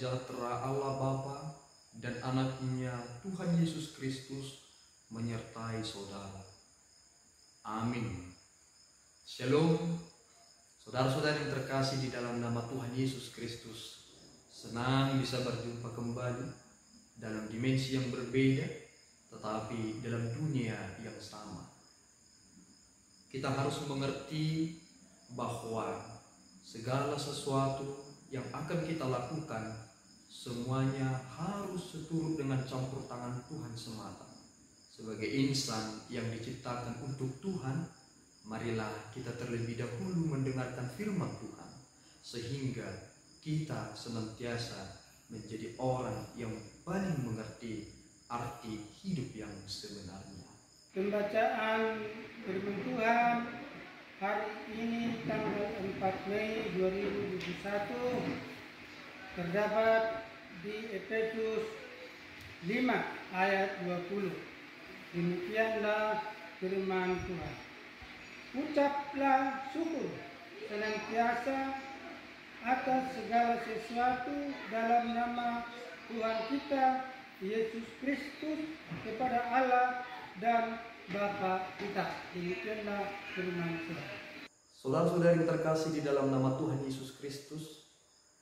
sejahtera Allah Bapa dan anaknya Tuhan Yesus Kristus menyertai saudara. Amin. Shalom, saudara-saudara yang terkasih di dalam nama Tuhan Yesus Kristus. Senang bisa berjumpa kembali dalam dimensi yang berbeda, tetapi dalam dunia yang sama. Kita harus mengerti bahwa segala sesuatu yang akan kita lakukan semuanya harus seturut dengan campur tangan Tuhan semata. Sebagai insan yang diciptakan untuk Tuhan, marilah kita terlebih dahulu mendengarkan firman Tuhan, sehingga kita senantiasa menjadi orang yang paling mengerti arti hidup yang sebenarnya. Pembacaan firman Tuhan hari ini tanggal 4 Mei 2021 terdapat di Efesus 5 ayat 20. Demikianlah firman Tuhan. Ucaplah syukur senantiasa atas segala sesuatu dalam nama Tuhan kita Yesus Kristus kepada Allah dan Bapa kita. Demikianlah firman Tuhan. Saudara-saudari yang terkasih di dalam nama Tuhan Yesus Kristus,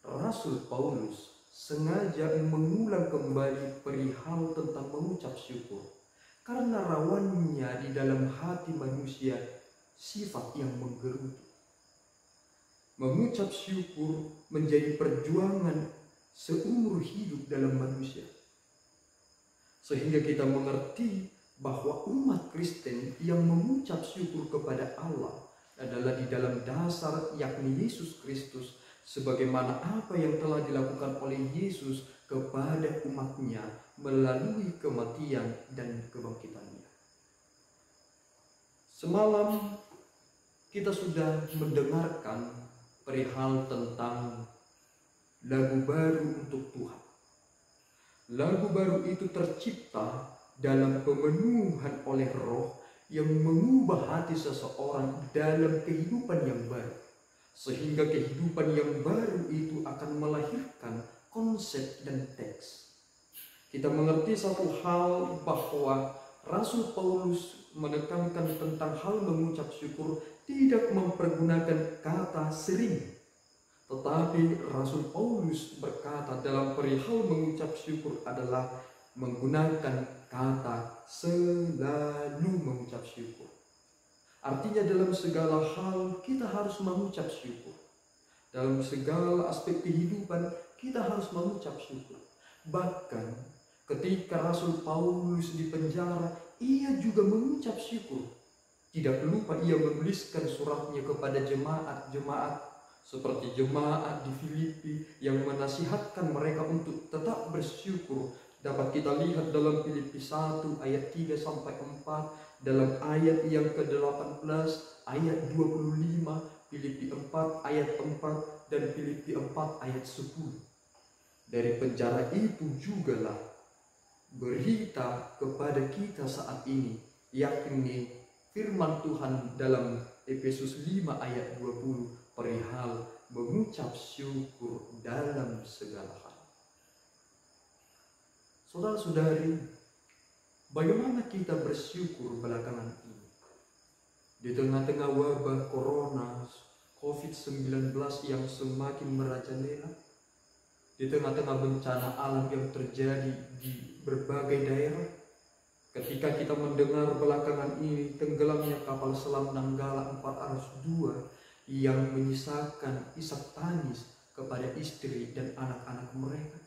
Rasul Paulus sengaja mengulang kembali perihal tentang mengucap syukur, karena rawannya di dalam hati manusia sifat yang menggerutu. Mengucap syukur menjadi perjuangan seumur hidup dalam manusia, sehingga kita mengerti bahwa umat Kristen yang mengucap syukur kepada Allah adalah di dalam dasar yakni Yesus Kristus, sebagaimana apa yang telah dilakukan oleh Yesus kepada umatnya melalui kematian dan kebangkitannya. Semalam kita sudah mendengarkan perihal tentang lagu baru untuk Tuhan. Lagu baru itu tercipta dalam pemenuhan oleh Roh yang mengubah hati seseorang dalam kehidupan yang baru, sehingga kehidupan yang baru itu akan melahirkan konsep dan teks. Kita mengerti satu hal, bahwa Rasul Paulus menekankan tentang hal mengucap syukur tidak mempergunakan kata sering, tetapi Rasul Paulus berkata dalam perihal mengucap syukur adalah menggunakan kata selalu mengucap syukur. Artinya dalam segala hal kita harus mengucap syukur. Dalam segala aspek kehidupan kita harus mengucap syukur. Bahkan ketika Rasul Paulus di penjara, ia juga mengucap syukur. Tidak lupa ia menuliskan suratnya kepada jemaat-jemaat seperti jemaat di Filipi yang menasihatkan mereka untuk tetap bersyukur. Dapat kita lihat dalam Filipi 1 ayat 3 sampai 4, dalam ayat yang ke-18 ayat 25, Filipi 4 ayat 4 dan Filipi 4 ayat 10. Dari penjara itu jugalah berita kepada kita saat ini, yakni firman Tuhan dalam Efesus 5 ayat 20 perihal mengucap syukur dalam segala hal. Saudara-saudari, bagaimana kita bersyukur belakangan ini? Di tengah-tengah wabah corona COVID-19 yang semakin merajalela, di tengah-tengah bencana alam yang terjadi di berbagai daerah, ketika kita mendengar belakangan ini tenggelamnya kapal selam Nanggala 402 yang menyisakan isak tangis kepada istri dan anak-anak mereka,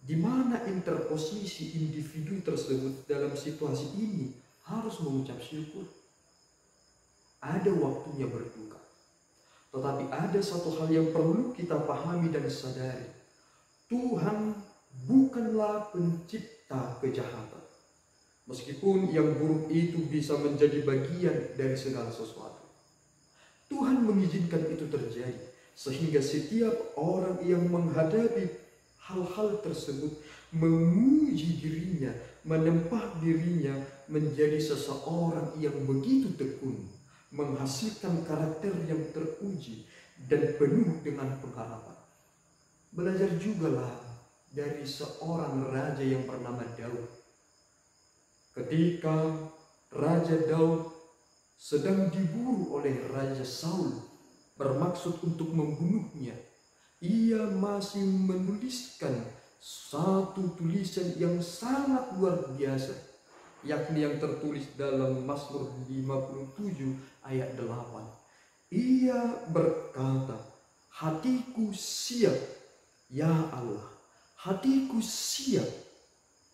di mana interposisi individu tersebut dalam situasi ini harus mengucap syukur. Ada waktunya berduka, tetapi ada satu hal yang perlu kita pahami dan sadari. Tuhan bukanlah pencipta kejahatan, meskipun yang buruk itu bisa menjadi bagian dari segala sesuatu. Tuhan mengizinkan itu terjadi, sehingga setiap orang yang menghadapi hal-hal tersebut menguji dirinya, menempa dirinya menjadi seseorang yang begitu tekun, menghasilkan karakter yang teruji dan penuh dengan pengharapan. Belajar jugalah dari seorang raja yang bernama Daud. Ketika Raja Daud sedang diburu oleh Raja Saul bermaksud untuk membunuhnya, ia masih menuliskan satu tulisan yang sangat luar biasa, yakni yang tertulis dalam Mazmur 57 ayat 8. Ia berkata, "Hatiku siap, ya Allah, hatiku siap,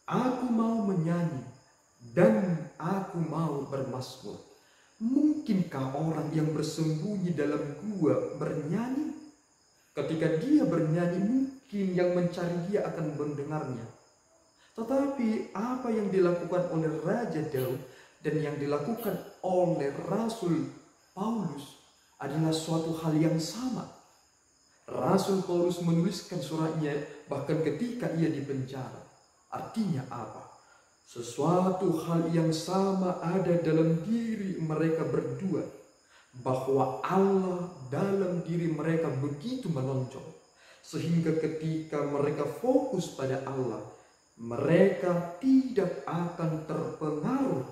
aku mau menyanyi dan aku mau bermazmur." Mungkinkah orang yang bersembunyi dalam gua bernyanyi? Ketika dia bernyanyi, mungkin yang mencari dia akan mendengarnya. Tetapi apa yang dilakukan oleh Raja Daud dan yang dilakukan oleh Rasul Paulus adalah suatu hal yang sama. Rasul Paulus menuliskan suratnya bahkan ketika ia di penjara. Artinya apa? Sesuatu hal yang sama ada dalam diri mereka berdua, bahwa Allah dalam diri mereka begitu menonjol, sehingga ketika mereka fokus pada Allah, mereka tidak akan terpengaruh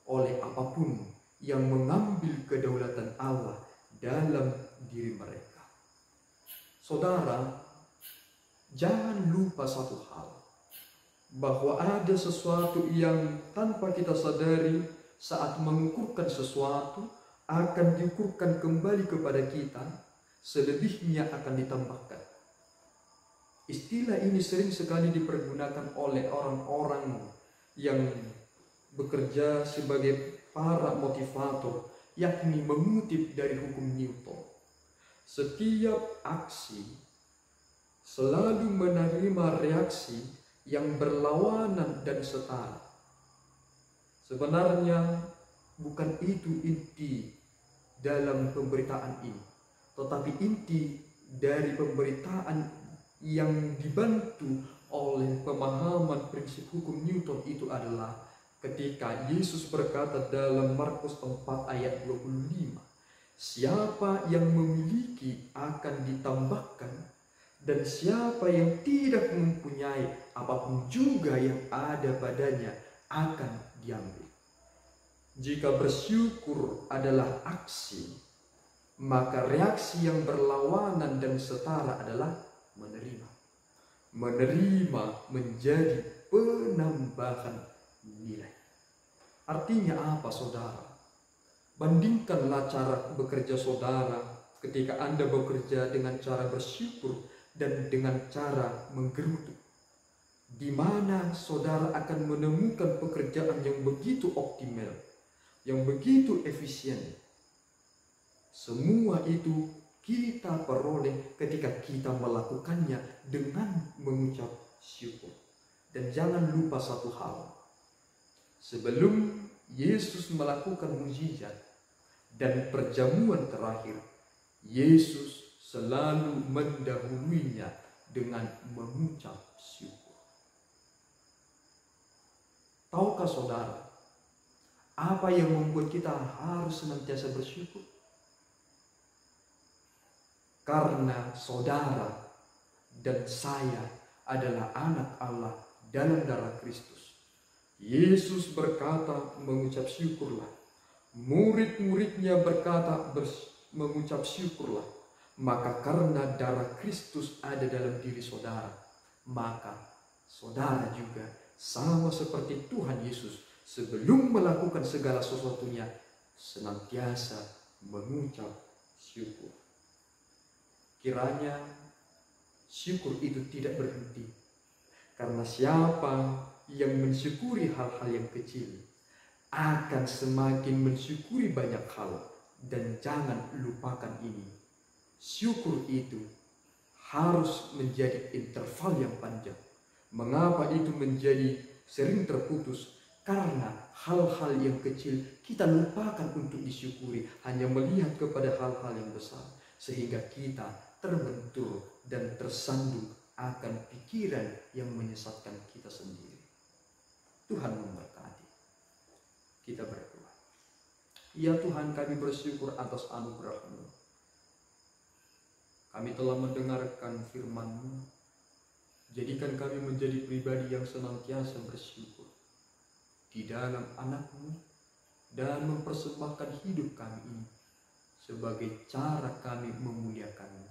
oleh apapun yang mengambil kedaulatan Allah dalam diri mereka. Saudara, jangan lupa satu hal, bahwa ada sesuatu yang tanpa kita sadari saat mengukurkan sesuatu akan diukurkan kembali kepada kita, selebihnya akan ditambahkan. Istilah ini sering sekali dipergunakan oleh orang-orang yang bekerja sebagai para motivator, yakni mengutip dari hukum Newton. Setiap aksi selalu menerima reaksi yang berlawanan dan setara. Sebenarnya bukan itu inti dalam pemberitaan ini, tetapi inti dari pemberitaan yang dibantu oleh pemahaman prinsip hukum Newton itu adalah ketika Yesus berkata dalam Markus 4 ayat 25, "Siapa yang memiliki akan ditambahkan, dan siapa yang tidak mempunyai, apapun juga yang ada padanya akan diambil." Jika bersyukur adalah aksi, maka reaksi yang berlawanan dan setara adalah menerima. Menerima menjadi penambahan nilai. Artinya apa, saudara? Bandingkanlah cara bekerja saudara ketika Anda bekerja dengan cara bersyukur dan dengan cara menggerutu, di mana saudara akan menemukan pekerjaan yang begitu optimal, yang begitu efisien. Semua itu kita peroleh ketika kita melakukannya dengan mengucap syukur. Dan jangan lupa satu hal, sebelum Yesus melakukan mukjizat dan perjamuan terakhir, Yesus selalu mendahuluinya dengan mengucap syukur. Tahukah saudara, apa yang membuat kita harus senantiasa bersyukur? Karena saudara dan saya adalah anak Allah dalam darah Kristus. Yesus berkata mengucap syukurlah. Murid-muridnya berkata mengucap syukurlah. Maka karena darah Kristus ada dalam diri saudara, maka saudara juga sama seperti Tuhan Yesus sebelum melakukan segala sesuatunya senantiasa mengucap syukur. Kiranya syukur itu tidak berhenti, karena siapa yang mensyukuri hal-hal yang kecil akan semakin mensyukuri banyak hal. Dan jangan lupakan ini, syukur itu harus menjadi interval yang panjang. Mengapa itu menjadi sering terputus? Karena hal-hal yang kecil kita lupakan untuk disyukuri, hanya melihat kepada hal-hal yang besar, sehingga kita terbentur dan tersandung akan pikiran yang menyesatkan kita sendiri. Tuhan memberkati. Kita berdoa. Ya Tuhan, kami bersyukur atas anugerah-Mu. Kami telah mendengarkan firman-Mu Jadikan kami menjadi pribadi yang senantiasa bersyukur di dalam Anak-Mu dan mempersembahkan hidup kami ini sebagai cara kami memuliakan-Mu.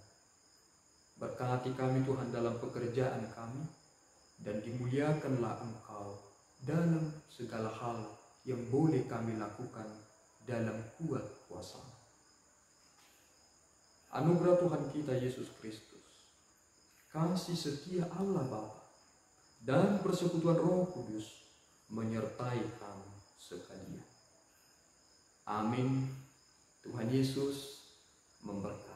Berkati kami Tuhan dalam pekerjaan kami, dan dimuliakanlah Engkau dalam segala hal yang boleh kami lakukan dalam kuat kuasa. Anugerah Tuhan kita Yesus Kristus, kasih setia Allah Bapa, dan persekutuan Roh Kudus menyertai kami sekalian. Amin. Tuhan Yesus memberkati.